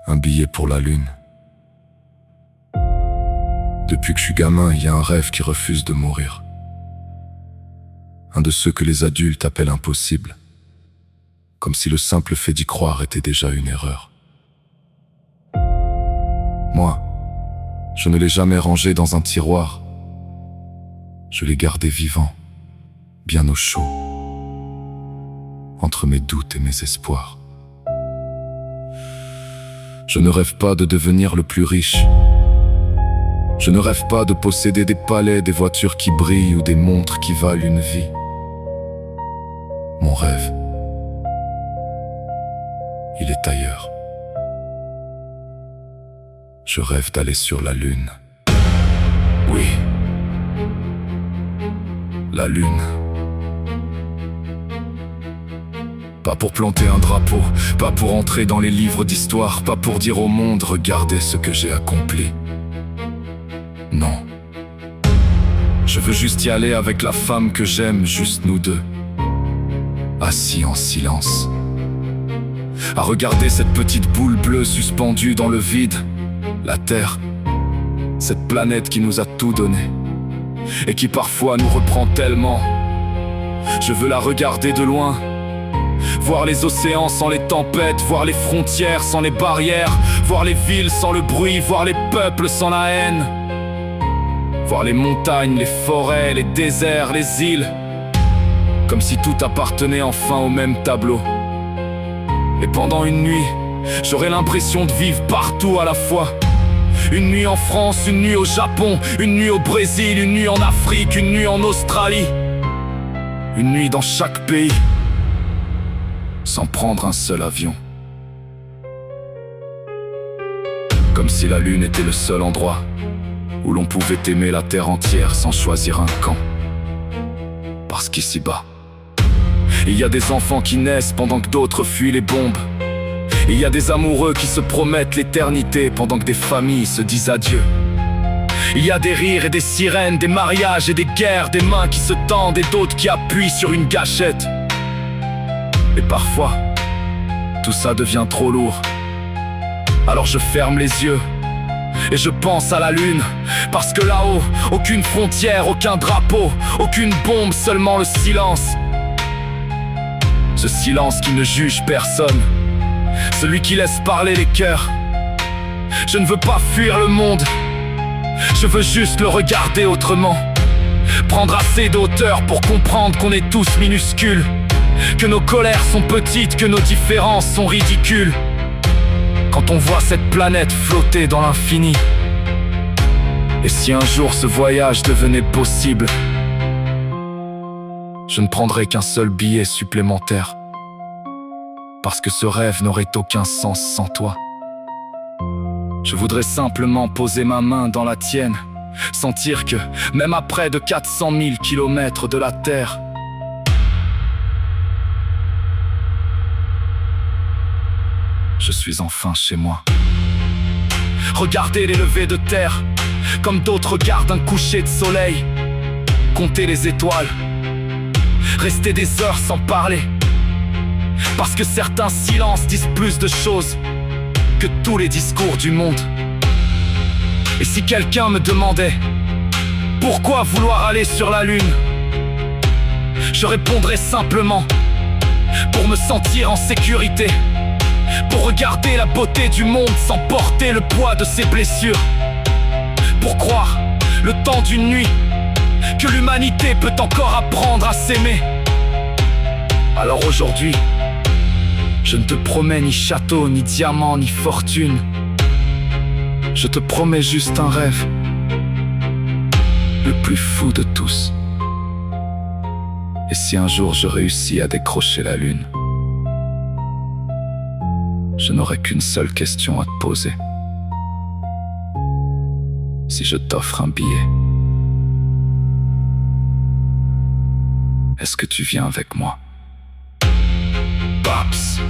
un billet pour la lune. Depuis que je suis gamin, il y a un rêve qui refuse de mourir. Un de ceux que les adultes appellent impossible. Comme si le simple fait d'y croire était déjà une erreur. Moi, je ne l'ai jamais rangé dans un tiroir. Je l'ai gardé vivant, bien au chaud, entre mes doutes et mes espoirs. Je ne rêve pas de devenir le plus riche. Je ne rêve pas de posséder des palais, des voitures qui brillent ou des montres qui valent une vie. Mon rêve, il est ailleurs. Je rêve d'aller sur la lune. Oui, la lune. Pas pour planter un drapeau, pas pour entrer dans les livres d'histoire, pas pour dire au monde « Regardez ce que j'ai accompli ». Non. Je veux juste y aller avec la femme que j'aime, juste nous deux, assis en silence, à regarder cette petite boule bleue suspendue dans le vide, la Terre, cette planète qui nous a tout donné, et qui parfois nous reprend tellement. Je veux la regarder de loin, voir les océans sans les tempêtes, voir les frontières sans les barrières, voir les villes sans le bruit, voir les peuples sans la haine, voir les montagnes, les forêts, les déserts, les îles, comme si tout appartenait enfin au même tableau. Et pendant une nuit, j'aurais l'impression de vivre partout à la fois. Une nuit en France, une nuit au Japon, une nuit au Brésil, une nuit en Afrique, une nuit en Australie. Une nuit dans chaque pays, sans prendre un seul avion. Comme si la lune était le seul endroit où l'on pouvait aimer la terre entière sans choisir un camp. Parce qu'ici-bas, il y a des enfants qui naissent pendant que d'autres fuient les bombes. Il y a des amoureux qui se promettent l'éternité pendant que des familles se disent adieu. Il y a des rires et des sirènes, des mariages et des guerres, des mains qui se tendent et d'autres qui appuient sur une gâchette. Et parfois, tout ça devient trop lourd. Alors je ferme les yeux et je pense à la lune, parce que là-haut, aucune frontière, aucun drapeau, aucune bombe, seulement le silence. Ce silence qui ne juge personne, celui qui laisse parler les cœurs. Je ne veux pas fuir le monde, je veux juste le regarder autrement. Prendre assez de hauteur pour comprendre qu'on est tous minuscules, que nos colères sont petites, que nos différences sont ridicules. Quand on voit cette planète flotter dans l'infini. Et si un jour ce voyage devenait possible, je ne prendrais qu'un seul billet supplémentaire, parce que ce rêve n'aurait aucun sens sans toi. Je voudrais simplement poser ma main dans la tienne, sentir que, même à près de 400 000 kilomètres de la Terre, je suis enfin chez moi. Regarder les levées de terre, comme d'autres regardent un coucher de soleil. Compter les étoiles, rester des heures sans parler, parce que certains silences disent plus de choses que tous les discours du monde. Et si quelqu'un me demandait pourquoi vouloir aller sur la lune, je répondrais simplement pour me sentir en sécurité, pour regarder la beauté du monde sans porter le poids de ses blessures, pour croire, le temps d'une nuit, que l'humanité peut encore apprendre à s'aimer. Alors aujourd'hui, je ne te promets ni château, ni diamant, ni fortune. Je te promets juste un rêve, le plus fou de tous. Et si un jour je réussis à décrocher la lune, je n'aurai qu'une seule question à te poser. Si je t'offre un billet, est-ce que tu viens avec moi? Paps.